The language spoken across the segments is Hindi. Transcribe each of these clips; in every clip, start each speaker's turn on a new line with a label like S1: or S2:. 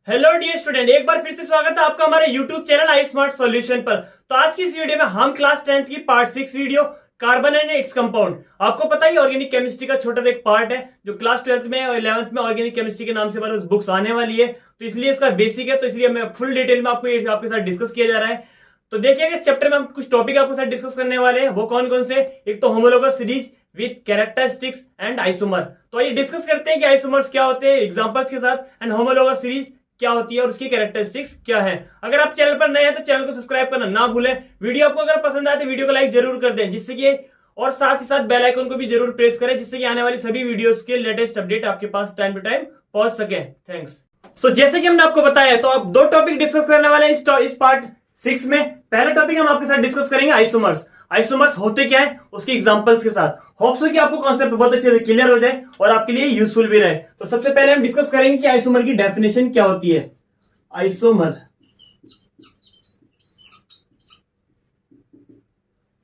S1: हेलो डियर स्टूडेंट, एक बार फिर से स्वागत है आपका हमारे यूट्यूब चैनल आई स्मार्ट सॉल्यूशन पर। तो आज की इस वीडियो में हम क्लास 10th की part 6 video carbon and its compound. आपको पता ही ऑर्गेनिक केमिस्ट्री का छोटा एक पार्ट है जो क्लास 12th में और 11th में ऑर्गेनिक केमिस्ट्री के नाम से बस बुक्स आने वाली है, तो इसलिए इसका बेसिक है, तो इसलिए मैं फुल डिटेल में आपके साथ डिस्कस किया जा रहा है। तो देखिएगा इस चैप्टर में हम कुछ टॉपिक आपके साथ डिस्कस करने वाले हैं। वो कौन कौन से? एक तो homologous series with characteristics and isomer. तो ये डिस्कस करते हैं कि आइसोमर्स क्या होते हैं एग्जांपल्स के साथ, एंड होमोलोगस सीरीज क्या होती है और उसकी कैरेक्टरिस्टिक्स क्या है। अगर आप चैनल पर नए हैं तो चैनल को सब्सक्राइब करना ना भूलें। वीडियो आपको अगर पसंद आए तो वीडियो को लाइक जरूर कर दें, जिससे कि और साथ ही साथ बेल आइकन को भी जरूर प्रेस करें, जिससे कि आने वाली सभी वीडियोस के लेटेस्ट अपडेट आपके पास टाइम टू टाइम पहुंच सके। थैंक्स। सो जैसे कि हमने आपको बताया, तो आप दो टॉपिक डिस्कस करने वाले हैं इस पार्ट 6 में। पहला टॉपिक हम आपके साथ डिस्कस करेंगे आइसोमर्स। आइसोमर्स होते क्या है उसके एग्जांपल्स के साथ। होप सो कि आपको कॉन्सेप्ट बहुत अच्छे से क्लियर हो जाए और आपके लिए यूजफुल भी रहे। तो सबसे पहले हम डिस्कस करेंगे कि आइसोमर की डेफिनेशन क्या होती है। Isomer,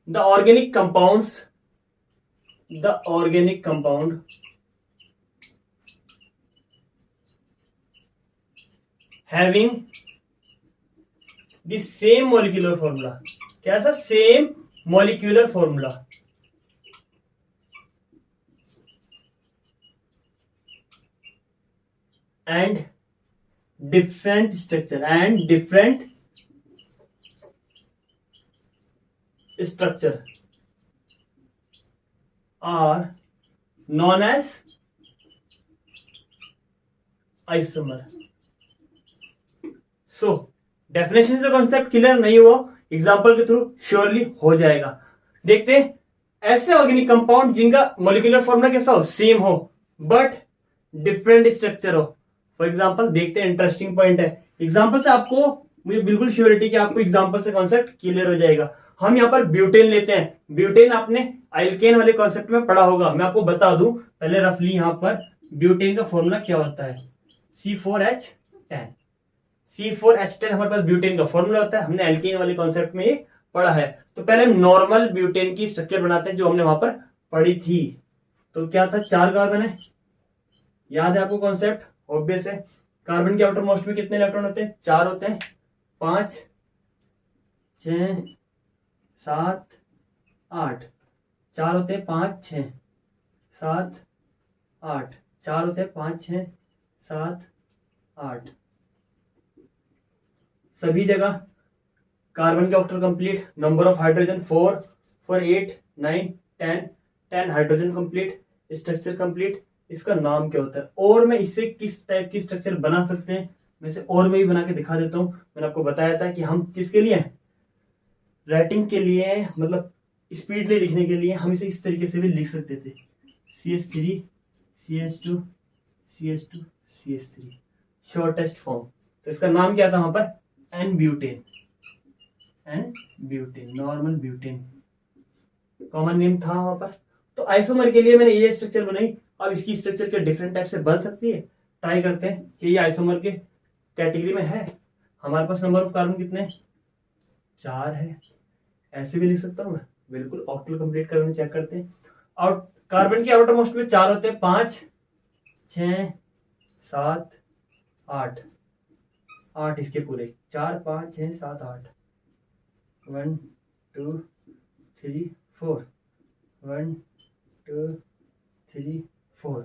S1: the organic compound having the same molecular formula। कैसा? Same molecular formula and different structure are known as isomer। So definition से कॉन्सेप्ट क्लियर नहीं हुआ, एग्जांपल के थ्रू श्योरली हो जाएगा। देखते हैं ऐसे ऑर्गेनिक कंपाउंड जिनका मॉलिक्यूलर फॉर्मूला कैसा हो, सेम हो बट डिफरेंट स्ट्रक्चर हो। फॉर एग्जांपल देखते हैं, इंटरेस्टिंग पॉइंट है। एग्जांपल से आपको मुझे बिल्कुल श्योरिटी कि आपको एग्जांपल से कॉन्सेप्ट क्लियर हो जाएगा। हम यहाँ पर ब्यूटेन लेते हैं। ब्यूटेन आपने अल्केन वाले कॉन्सेप्ट में पढ़ा होगा, मैं आपको बता दूं पहले रफली। यहाँ पर ब्यूटेन का फॉर्मूला क्या होता है, C4H10। C4H10 हमारे पास ब्यूटेन का फॉर्मूला होता है, हमने एल्केन वाले कॉन्सेप्ट में ये पढ़ा है। तो पहले हम नॉर्मल ब्यूटेन की स्ट्रक्चर बनाते हैं जो हमने वहां पर पढ़ी थी। तो क्या था, 4 कार्बन है, याद है आपको कॉन्सेप्ट? ऑब्वियस है। कार्बन के आउटर मोस्ट में कितने इलेक्ट्रॉन होते हैं? 4 होते हैं। 5 6 7 8 4 होते हैं, 5 6 7 8 4 होते हैं, 5 6 7 8। सभी जगह कार्बन के octal complete. Number of hydrogen 4 4 8 9 10 hydrogen complete, structure complete. इसका नाम क्या होता है? और मैं इससे किस टाइप की स्ट्रक्चर बना सकते हैं, मैं इसे और में भी बना के दिखा देता हूं। मैंने आपको बताया था कि हम किसके लिए, राइटिंग के लिए, मतलब स्पीडली लिखने के लिए हम इसे इस तरीके से भी लिख सकते थे, CH3 CH2 CH2 CH3, shortest form. तो इसका नाम क्या था वहां पर? N butane, normal butane common name था वहां पर। तो आइसोमर के लिए मैंने ये स्ट्रक्चर बनाई। अब इसकी स्ट्रक्चर के डिफरेंट टाइप से बन सकती है। ट्राई करते हैं कि ये आइसोमर के कैटेगरी में है। हमारे पास नंबर ऑफ कार्बन कितने? 4 है। ऐसे भी लिख सकता हूं मैं, बिल्कुल। ऑक्टल कंप्लीट करके चेक करते हैं। आउट कार्बन के आउटर मोस्ट में 4 होते हैं, 5 6 7 8 8 इसके पूरे, 4 5 6 7 8 1 2 3 4 1 2 3 4।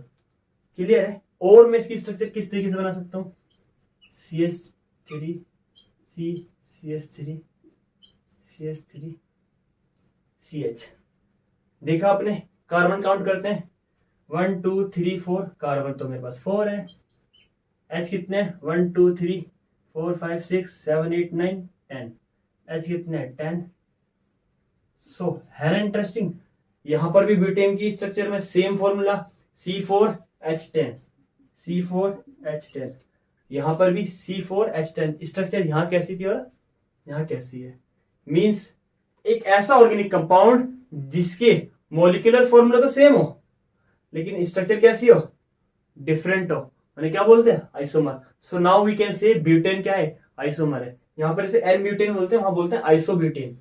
S1: क्लियर है? और मैं इसकी स्ट्रक्चर किस तरीके से बना सकता हूँ? CH3 CH3 CH3 CH। देखा आपने? कार्बन काउंट करते हैं, 1 2 3 4। कार्बन तो मेरे पास 4 है। H कितने? 1 2 3 4 5 6 7 8 9 10। H कितने? 10। सो है इंटरेस्टिंग। यहां पर भी ब्यूटेन की स्ट्रक्चर में सेम फॉर्मूला, C4H10 C4H10। यहां पर भी C4H10। स्ट्रक्चर यहां कैसी थी और यहां कैसी है? मींस एक ऐसा ऑर्गेनिक कंपाउंड जिसके मॉलिक्यूलर फॉर्मूला तो सेम हो लेकिन स्ट्रक्चर कैसी हो, डिफरेंट हो, मैंने क्या बोलते हैं? Isomer. So now we can say butane क्या है? आइसोमर है। यहां पर इसे एन ब्यूटेन बोलते हैं, वहां बोलते हैं आइसोब्यूटेन।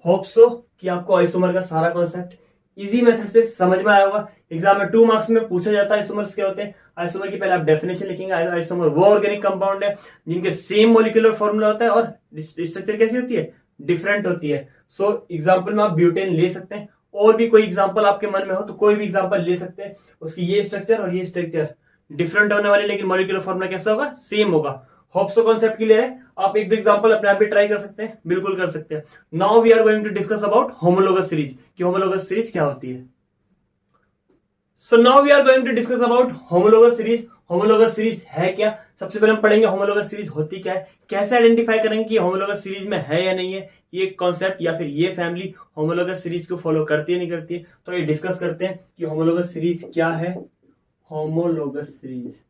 S1: होप सो कि आपको आइसोमर का सारा कॉन्सेप्ट इजी मेथड से समझ में आया होगा। एग्जाम में 2 मार्क्स में पूछा जाता है आइसोमर्स क्या होते हैं। आइसोमर की पहले आप डेफिनेशन लिखेंगे। आइसोमर वो ऑर्गेनिक कंपाउंड है जिनके सेम मॉलिक्यूलर फॉर्मूला होता है और स्ट्रक्चर कैसी होती है, डिफरेंट होती है। सो एग्जाम्पल में आप ब्यूटेन ले सकते हैं, और भी कोई एग्जाम्पल आपके मन में हो तो कोई भी एग्जाम्पल ले सकते हैं। उसकी ये स्ट्रक्चर और ये स्ट्रक्चर डिफरेंट होने वाले, लेकिन मॉलिक्यूलर फॉर्मूला कैसा होगा, सेम होगा। होप सो कॉन्सेप्ट क्लियर है। आप एक दो एग्जांपल अपने आप भी ट्राई कर सकते हैं, बिल्कुल कर सकते हैं। Now we are going to discuss about homologous series कि होमोलोगस सीरीज क्या होती है। So now we are going to discuss about homologous series. Homologous series है क्या, सबसे पहले हम पढ़ेंगे होमोलोगस सीरीज होती क्या है, कैसे आइडेंटिफाई करेंगे कि होमोलोगस सीरीज में है या नहीं है ये कॉन्सेप्ट, या फिर ये फैमिली होमोलोगस सीरीज को फॉलो करती है नहीं करती है। तो ये डिस्कस करते हैं कि होमोलोगस सीरीज क्या है। होमोलोगस सीरीज,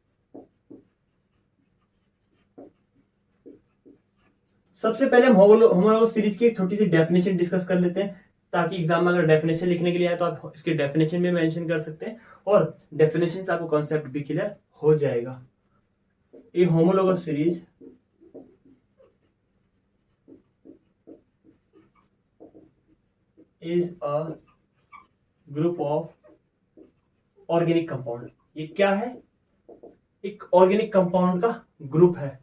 S1: सबसे पहले हम होमोलोगस सीरीज की एक छोटी सी डेफिनेशन डिस्कस कर लेते हैं, ताकि एग्जाम में अगर डेफिनेशन लिखने के लिए आए तो आप इसकी डेफिनेशन भी मेंशन कर सकते हैं और डेफिनेशन से आपको कॉन्सेप्ट भी क्लियर हो जाएगा। ये homologous series is a group of organic compound. ये क्या है, एक ऑर्गेनिक कंपाउंड का ग्रुप है।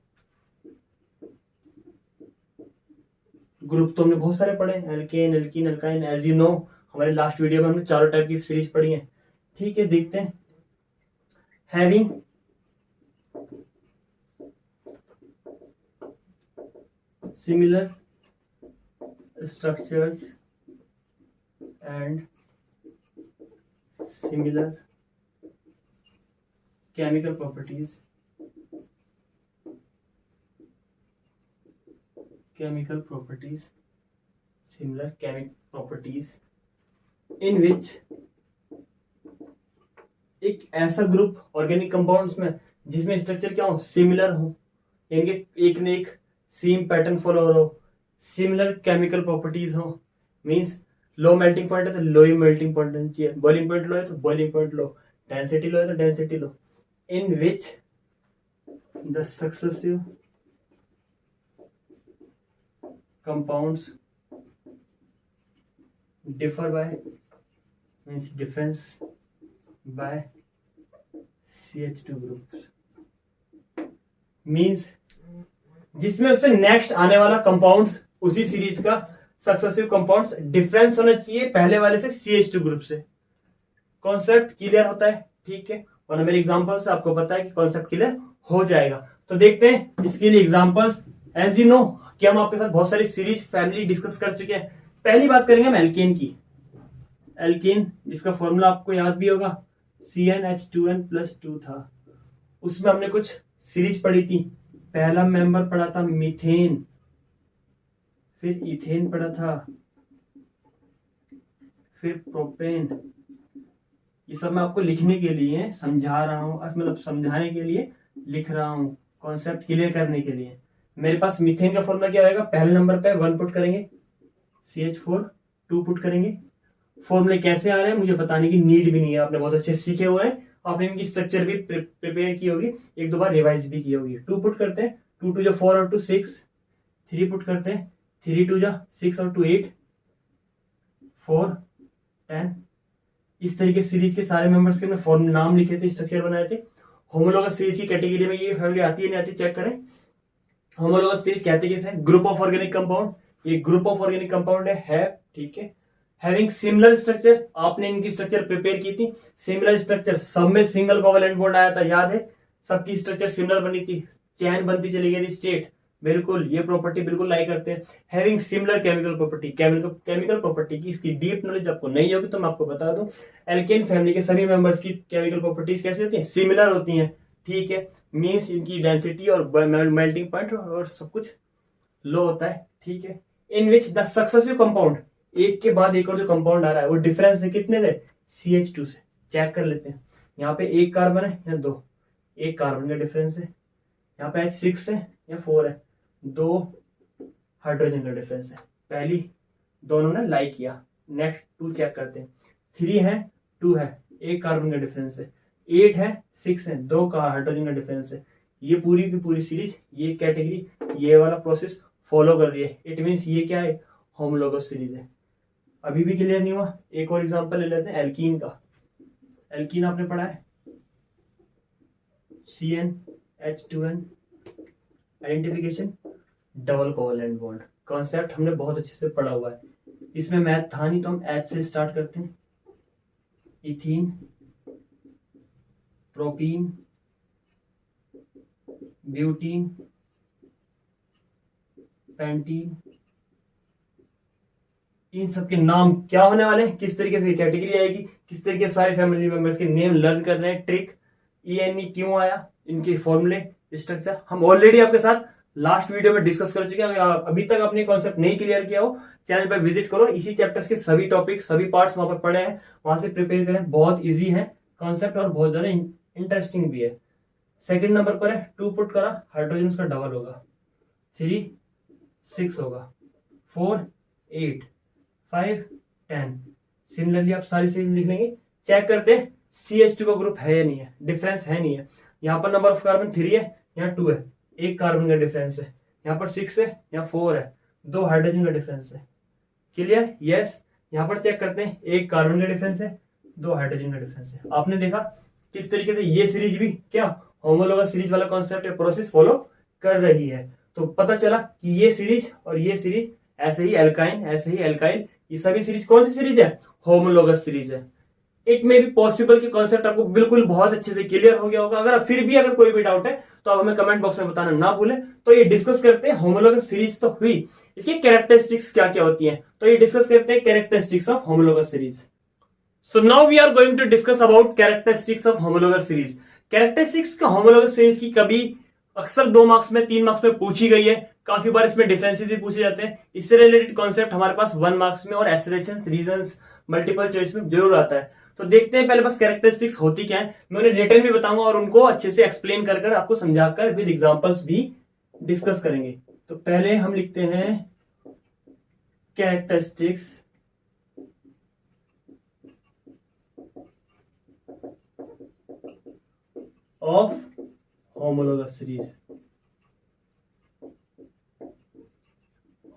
S1: ग्रुप तो हमने बहुत सारे पढ़े, alkane, alkene, alkyne, as you know हमारे लास्ट वीडियो में हमने चारों टाइप की सीरीज पढ़ी है। ठीक है, देखते हैं। Having similar structures and similar chemical properties, similar chemical properties in which एक ऐसा ग्रुप ऑर्गेनिक कंपाउंड्स में जिसमें स्ट्रक्चर क्या हो, सिमिलर हो, इनके एक ने एक सेम पैटर्न फॉलो हो, सिमिलर केमिकल प्रॉपर्टीज हो। मींस लो मेल्टिंग पॉइंट है तो लो ही मेल्टिंग पॉइंट होना चाहिए, बॉइलिंग पॉइंट लो है तो बॉइलिंग पॉइंट लो, डेंसिटी लो है तो density low. In which the successive compounds differ by means difference by CH2 groups, means जिसमें उससे नेक्स्ट आने वाला कंपाउंड्स उसी सीरीज का सक्सेसिव कंपाउंड्स डिफरेंस होना चाहिए पहले वाले से CH2 ग्रुप से। कॉन्सेप्ट क्लियर होता है, ठीक है। और मेरे एग्जांपल से आपको पता है कि कॉन्सेप्ट क्लियर हो जाएगा। तो देखते हैं इसके लिए एग्जांपल्स। एज यू नो कि हम आपके साथ बहुत सारी सीरीज फैमिली डिस्कस कर चुके हैं। पहली बात करेंगे हम एल्केन की। एल्केन जिसका फॉर्मूला आपको याद भी होगा, CnH2n+2 था। उसमें हमने कुछ सीरीज पढ़ी थी। पहला मेंबर पढ़ा था मीथेन, फिर इथेन पढ़ा था, फिर प्रोपेन। ये सब मैं आपको लिखने के लिए समझा रहा हूँ, मतलब समझाने के लिए लिख रहा हूँ, कॉन्सेप्ट क्लियर करने के लिए। मेरे पास मीथेन का फॉर्मूला क्या होगा, पहले नंबर पे 1 पुट करेंगे, CH4, 2 पुट करेंगे। फॉर्मूले कैसे आ रहे हैं मुझे बताने की नीड भी नहीं है, आपने बहुत अच्छे सीखे हुए हैं, आपने इनकी स्ट्रक्चर भी प्रिपेयर की होगी, एक दो बार रिवाइज भी की होगी। 2 पुट करते हैं, 2 2 4 और 2 6। 3 पुट करते हैं, 3 2 6 और 2 8, 4 10। इस तरीके सीरीज के सारे मेंबर्स के मैं फॉर्म नाम लिखे थे, स्ट्रक्चर बनाए थे। होमोलोगस सीरीज की कैटेगरी में ये फैमिली आती है नहीं आती, चेक करें। होमोलोगस सीरीज कहते किसे हैं, ग्रुप ऑफ ऑर्गेनिक कंपाउंड। ये ग्रुप ऑफ ऑर्गेनिक कंपाउंड है, ठीक है। हैविंग सिमिलर स्ट्रक्चर, आपने इनकी स्ट्रक्चर प्रिपेयर की थी। सिमिलर स्ट्रक्चर, सब में सिंगल कोवेलेंट बॉन्ड आया था, याद है, सबकी स्ट्रक्चर सिमिलर बनी थी, चैन बनती चली गई थी, स्टेट। बिल्कुल ये प्रॉपर्टी बिल्कुल लाइक करते हैं। Having similar chemical property, chemical property की इसकी डीप नॉलेज आपको नहीं होगी तो मैं आपको बता दूं, एल्केन फैमिली के सभी मेंबर्स की केमिकल प्रॉपर्टीज कैसी होती हैं, सिमिलर होती हैं, ठीक है। मींस इनकी डेंसिटी और मेल्टिंग पॉइंट और सब कुछ लो होता है, ठीक है। इन विच द सक्सेसिव कंपाउंड, एक के बाद एक और जो कंपाउंड आ रहा है वो डिफरेंस है कितने से, CH2 से। चेक कर लेते हैं, यहाँ पे एक कार्बन है या 2, एक कार्बन का डिफरेंस है। यहाँ पे 6 है या 4 है, 2 हाइड्रोजन का डिफरेंस है। पहली दोनों ने लाइक किया। नेक्स्ट 2 चेक करते हैं, 3 है 2 है, एक कार्बन का डिफरेंस है। 8 है 6 है, 2 का हाइड्रोजन का डिफरेंस है। ये पूरी की पूरी सीरीज, ये कैटेगरी, ये वाला प्रोसेस फॉलो कर रही है। इट मीन्स ये क्या है, होमोलोगस सीरीज है। अभी भी क्लियर नहीं हुआ? एक और एग्जांपल ले लेते हैं एल्कीन का। एल्कीन आपने पढ़ा है, CnH2n, identification, double covalent bond. Concept हमने बहुत अच्छे से पढ़ा हुआ है, इसमें मैथ था नहीं तो हम H से स्टार्ट करते हैं। इथीन, प्रोपीन, ब्यूटीन, पेंटीन, इन सब के नाम क्या होने वाले हैं, किस तरीके से कैटेगरी आएगी, किस तरीके से सारे फैमिली मेंबर्स के नेम लर्न कर रहे हैं, ट्रिक, ENE क्यों आया, इनके फॉर्मूले, स्ट्रक्चर हम ऑलरेडी आपके साथ लास्ट वीडियो में डिस्कस कर चुके हैं। अगर अभी तक आपने कॉन्सेप्ट नहीं क्लियर किया हो, चैनल पर विजिट करो, इसी चैप्टर्स के सभी टॉपिक, सभी पार्ट्स वहां पर पढ़े हैं, वहां से प्रिपेयर करें। बहुत ईजी है कॉन्सेप्ट और बहुत ज्यादा इंटरेस्टिंग भी है। सेकंड नंबर पर है 2 पुट करा, हाइड्रोजन उसका डबल होगा, 3 6 होगा, 4 8 5 10। सिमिलरली आप सारी सीरीज लिख लेंगे। चेक करते हैं CH2 का ग्रुप है या नहीं है, डिफरेंस है नहीं है। यहाँ पर नंबर ऑफ कार्बन 3 है, यहाँ 2 है, एक कार्बन का डिफरेंस है। यहाँ पर 6 है, यहाँ 4 है, 2 हाइड्रोजन का डिफरेंस है। क्लियर? यस। यहाँ पर चेक करते हैं, एक कार्बन का डिफरेंस है, 2 हाइड्रोजन का डिफरेंस है। आपने देखा किस तरीके से ये सीरीज भी क्या होमोलोगस सीरीज वाला कॉन्सेप्ट या प्रोसेस फॉलो कर रही है। तो पता चला कि ये सीरीज और ये सीरीज, ऐसे ही एल्काइन, ऐसे ही एल्काइल, ये सभी सीरीज कौन सी सीरीज है? होमोलोगस सीरीज है। इट में भी पॉसिबल कि कॉन्सेप्ट आपको बिल्कुल बहुत अच्छे से क्लियर हो गया होगा। अगर फिर भी अगर कोई भी डाउट है तो आप हमें कमेंट बॉक्स में बताना ना भूलें। तो ये डिस्कस करते हैं, होमोलोगस सीरीज तो हुई, इसकी कैरेक्टरिस्टिक्स क्या क्या होती हैं, तो ये डिस्कस करते हैं characteristics of homologous series. So now we are going to discuss about characteristics of homologous series. Characteristics का होमोलोगस सीरीज की कभी अक्सर 2 मार्क्स में, 3 मार्क्स में पूछी गई है, काफी बार इसमें डिफरेंसेस भी पूछे जाते हैं। इससे रिलेटेड कॉन्सेप्ट हमारे पास 1 मार्क्स में और एसरेशन, रीजंस, मल्टीपल चॉइस में जरूर आता है। तो देखते हैं पहले बस कैरेक्टरिस्टिक्स होती क्या है, मैं उन्हें रिटर्न भी बताऊंगा और उनको अच्छे से एक्सप्लेन कर आपको समझाकर विद एग्जांपल्स भी डिस्कस करेंगे। तो पहले हम लिखते हैं characteristics of homologous series.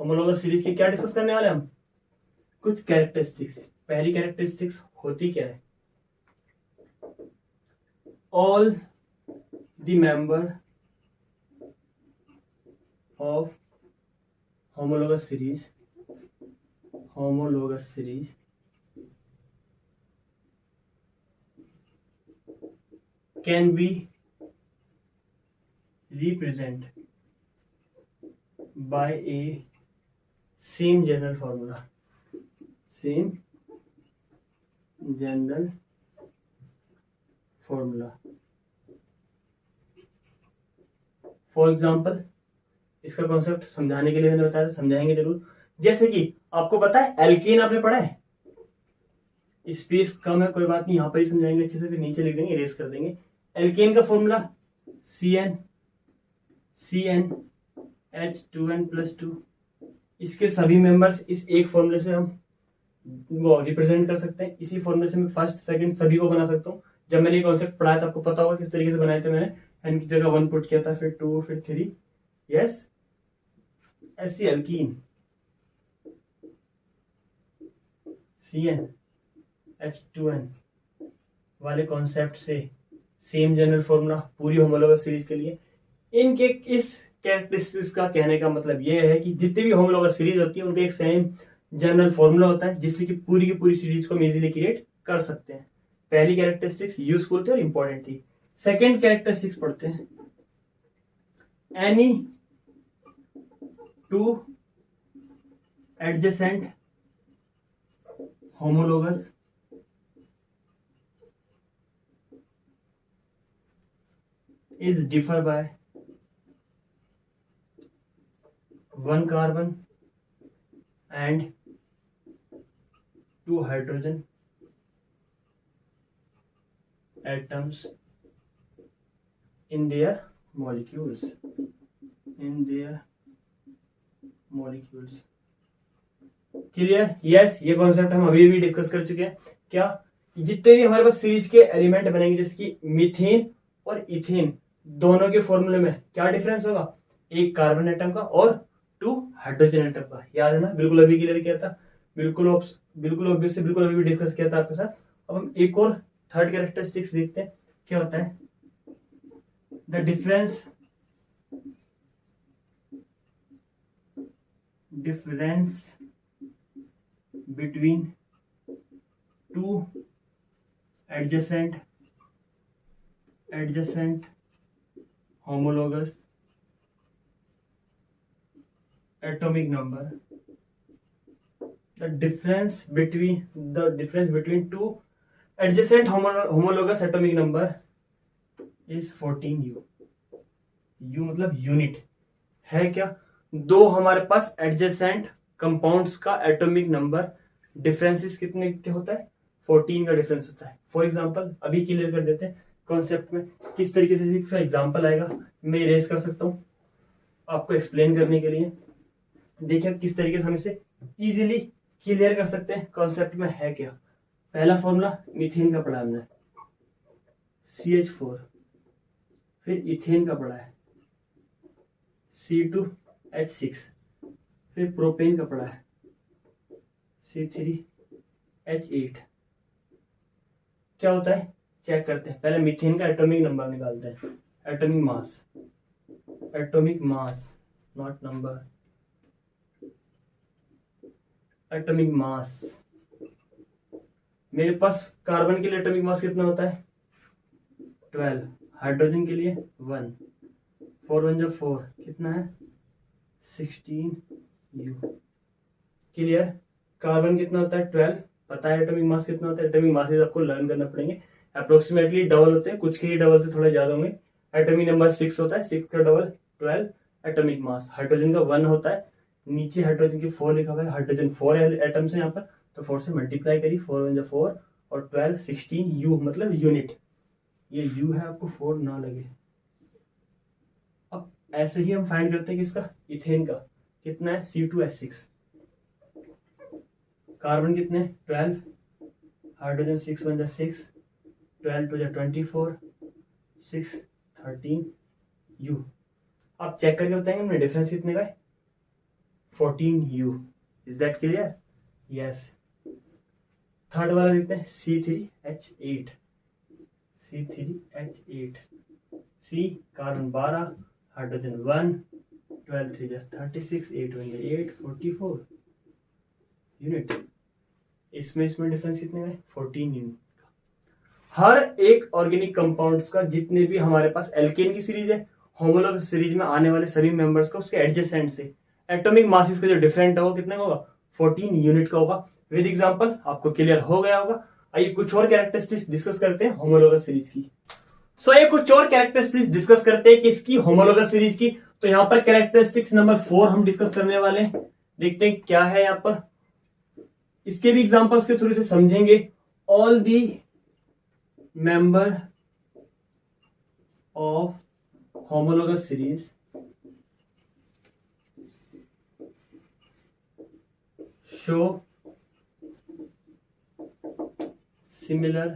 S1: Homologous series की क्या डिस्कस करने वाले हम? कुछ कैरेक्टरिस्टिक्स। पहली कैरेक्टरिस्टिक्स होती क्या है? All the member of homologous series, homologous series can be represented by a same general formula, same general formula. For example, इसका कॉन्सेप्ट समझाने के लिए मैंने बताया, समझाएंगे जरूर। जैसे कि आपको पता है एल्कीन आपने पढ़ा है, स्पेस कम है कोई बात नहीं, यहां पर ही समझाएंगे अच्छे से, फिर नीचे लिख देंगे, इरेज कर देंगे। एल्केन का फॉर्मूला CnH2n+2। इसके सभी मेंबर्स इस एक फॉर्मूले से हम वो रिप्रेजेंट कर सकते हैं। इसी फॉर्मूले से मैं फर्स्ट सेकंड सभी को बना सकता हूँ। जब मैंने ये कॉन्सेप्ट पढ़ाया था आपको पता होगा किस तरीके से बनाए थे। मैंने n की जगह 1 पुट किया था, फिर 2, फिर 3। यस, ऐसी एल्कीन CnH2n वाले कॉन्सेप्ट से सेम जनरल फॉर्मूला पूरी होमोलोगस सीरीज के लिए। इनके इस कैरेक्टरिस्टिक्स का कहने का मतलब यह है कि जितनी भी होमोलोगस सीरीज होती है उनका एक सेम जनरल फॉर्मूला होता है जिससे कि पूरी की पूरी सीरीज को हम इजीली क्रिएट कर सकते हैं। पहली कैरेक्टरिस्टिक्स यूजफुल थी और इंपॉर्टेंट थी। सेकेंड कैरेक्टरिस्टिक्स पढ़ते हैं, any 2 adjacent homologous is differ by 1 carbon and 2 hydrogen atoms in their molecules. Clear? Yes, ये कॉन्सेप्ट हम अभी भी डिस्कस कर चुके हैं। क्या? जितने भी हमारे पास सीरीज के एलिमेंट बनेंगे जैसे कि मीथेन और इथेन, दोनों के फॉर्मूले में क्या डिफरेंस होगा? एक कार्बन एटम का और 2 हाइड्रोजन एटम का। याद है ना? बिल्कुल अभी क्लियर किया था। बिल्कुल बिल्कुल ऑब्वियस, बिल्कुल अभी भी डिस्कस किया था आपके साथ। अब हम एक और थर्ड कैरेक्टरिस्टिक्स देखते हैं क्या होता है। The difference between two adjacent homologous atomic number. The difference between two adjacent homologous atomic number is 14U. U मतलब यूनिट है क्या, दो हमारे पास एडजेसेंट कंपाउंड्स का एटॉमिक नंबर डिफरेंसेस कितने क्या होता है, 14 का डिफरेंस होता है। फॉर एग्जांपल अभी क्लियर कर देते हैं कॉन्सेप्ट में किस तरीके से इसका एग्जांपल आएगा। मैं इरेज कर सकता हूँ आपको एक्सप्लेन करने के लिए। देखिए किस तरीके से हम इसे इजीली क्लियर कर सकते हैं कॉन्सेप्ट में है क्या। पहला फॉर्मूला मीथेन का पढ़ा हमने, CH4, फिर इथेन का पढ़ा है C2H6, फिर प्रोपेन का पढ़ा है C3H8। क्या होता है चेक करते हैं। पहले मीथेन का एटॉमिक नंबर निकालते हैं, atomic mass not number, atomic mass. मेरे पास कार्बन के लिए एटॉमिक मास कितना होता है 12, हाइड्रोजन के लिए 1, 4 1 4 कितना है 16U। क्लियर। कार्बन कितना होता है 12, पता है एटॉमिक मास कितना होता है। एटॉमिक मास आपको लर्न करना पड़ेंगे, अप्रोक्सीमेटली डबल होते हैं, कुछ के ही डबल से थोड़ा ज्यादा होंगे। एटॉमिक नंबर 6 होता है, 6 का डबल 12। एटॉमिक मास हाइड्रोजन का 1 होता है, नीचे हाइड्रोजन की 4 लिखा हुआ है, हाइड्रोजन 4 एटम्स है यहाँ पर, तो 4 से मल्टीप्लाई करिए, 4 1 4 और 12 16U मतलब यूनिट। ये U है, आपको 4 ना लगे। अब ऐसे ही हम फाइंड करते हैं किसका, इथेन का कितना है C2H6। कार्बन कितने 12, हाइड्रोजन 6 1 6, 12 2 24, 6 13U। आप चेक करके बताएंगे हमने डिफरेंस कितने का है 14U। Is that clear? Yes. Third वाला देखते हैं C3H8, C carbon 12, hydrogen 1, 12 3 36, 8 1 8 44 unit. इसमें डिफरेंस कितने का है 14 यूनिट का। हर एक ऑर्गेनिक कंपाउंड्स का जितने भी हमारे पास एल्केन की सीरीज है, होमोलॉगस सीरीज में आने वाले सभी मेंबर्स का उसके एडजेसेंट से एटॉमिक मासेस का जो डिफरेंट होगा कितने का होगा 14 यूनिट का होगा। विद एग्जांपल आपको क्लियर हो गया होगा। आइए कुछ और कैरेक्टरिस्टिक्स डिस्कस करते हैं होमोलॉगस सीरीज की। ये कुछ और कैरेक्टरिस्टिक्स डिस्कस करते हैं किसकी, होमोलॉगस सीरीज की। तो यहाँ पर कैरेक्टरिस्टिक्स नंबर 4 हम डिस्कस करने वाले हैं। देखते हैं क्या है यहाँ पर, इसके भी एग्जांपल्स के थ्रू से समझेंगे। All the member of homologous series show similar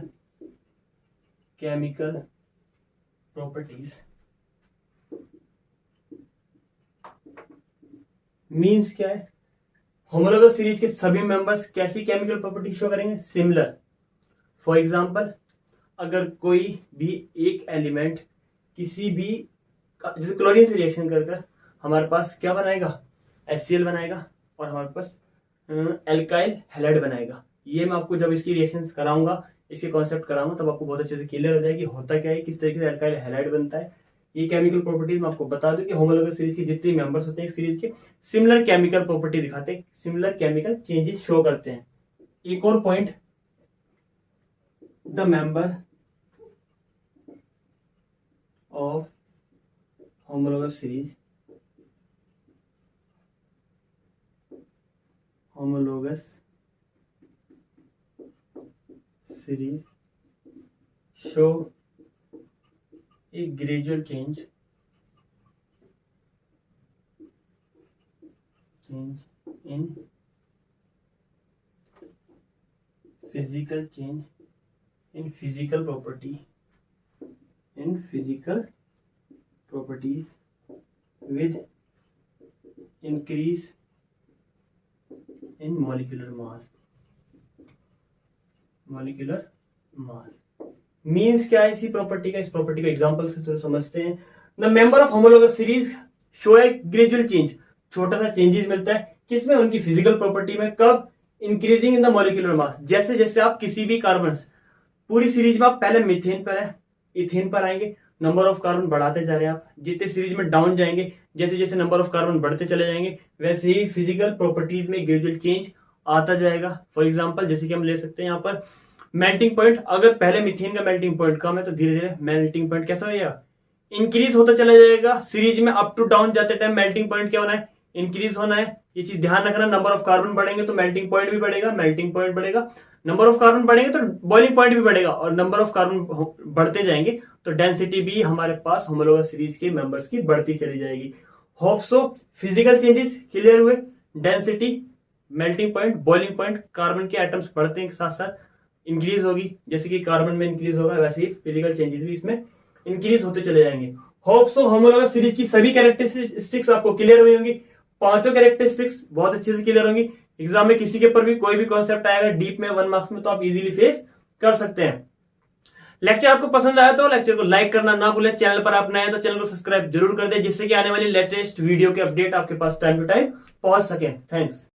S1: chemical properties। Means क्या है, होमोलॉगस सीरीज के सभी मेंबर्स कैसी केमिकल प्रॉपर्टी शो करेंगे, सिमिलर। फॉर एग्जांपल अगर कोई भी एक एलिमेंट किसी भी जैसे क्लोरीन से रिएक्शन कर हमारे पास क्या बनाएगा HCl बनाएगा और हमारे पास एल्काइल हैलाइड बनाएगा। ये मैं आपको जब इसकी रिएक्शन कराऊंगा, इसके कॉन्सेप्ट कराऊंगा, तब आपको बहुत अच्छे से क्लियर हो जाएगी होता क्या है, किस तरीके से एल्काइल हैलाइड बनता है। ये केमिकल प्रॉपर्टीज मैं आपको बता दूं कि होमोलॉगस सीरीज के जितने मेंबर्स होते हैं एक सीरीज के सिमिलर केमिकल प्रॉपर्टी दिखाते हैं, सिमिलर केमिकल चेंजेस शो करते हैं। एक और point, the member of homologous series show a gradual change in physical properties with increase in molecular mass। Molecular mass means क्या है इसी प्रॉपर्टी का, इस प्रॉपर्टी का एग्जांपल से समझते हैं। The member of homologous series show A gradual change, छोटा सा चेंजेस मिलता है किसमें, उनकी फिजिकल प्रॉपर्टी में। कब? Increasing in the molecular mass, जैसे जैसे आप किसी भी कार्बन, पूरी सीरीज में आप पहले मीथेन पर है, इथेन पर आएंगे, नंबर ऑफ कार्बन बढ़ाते जा रहे हैं आप, जितने सीरीज में डाउन जाएंगे, जैसे जैसे नंबर ऑफ कार्बन बढ़ते चले जाएंगे, वैसे ही फिजिकल प्रॉपर्टीज में ग्रेजुअल चेंज आता जाएगा। फॉर एग्जांपल जैसे कि हम ले सकते हैं यहाँ पर मेल्टिंग पॉइंट, अगर पहले मीथेन का मेल्टिंग पॉइंट कम है तो धीरे धीरे मेल्टिंग पॉइंट कैसा होगा, इंक्रीज होता चला जाएगा। सीरीज में अप टू डाउन जाते टाइम मेल्टिंग पॉइंट क्या होना है, इंक्रीज होना है। ये चीज ध्यान रखना, नंबर ऑफ कार्बन बढ़ेंगे तो मेल्टिंग पॉइंट भी बढ़ेगा, मेल्टिंग पॉइंट बढ़ेगा, नंबर ऑफ कार्बन बढ़ेंगे तो बॉइलिंग पॉइंट भी बढ़ेगा, और नंबर ऑफ कार्बन बढ़ते जाएंगे तो डेंसिटी भी हमारे पास होमोलोगस सीरीज के मेंबर्स की बढ़ती चली जाएगी। Hope so physical changes clear हुए, density, melting point, boiling point, carbon के एटम्स बढ़ते हैं के साथ साथ इंक्रीज होगी, जैसे कि कार्बन में इंक्रीज होगा वैसे ही फिजिकल चेंजेस भी इसमें इंक्रीज होते चले जाएंगे। होप सो होमोलोगस सीरीज की सभी कैरेक्टरिस्टिक्स आपको क्लियर हुई होंगी, पांचों कैरेक्टरिस्टिक्स बहुत अच्छे से क्लियर होंगी। एग्जाम में किसी के ऊपर भी कोई भी कॉन्सेप्ट आएगा डीप में 1 मार्क्स में तो आप इजीली फेस कर सकते हैं। लेक्चर आपको पसंद आया तो लेक्चर को लाइक करना ना भूलें, चैनल पर आप नए हैं तो चैनल को सब्सक्राइब जरूर कर दें, जिससे कि आने वाली लेटेस्ट वीडियो के अपडेट आपके पास टाइम टू टाइम पहुंच सके। थैंक्स।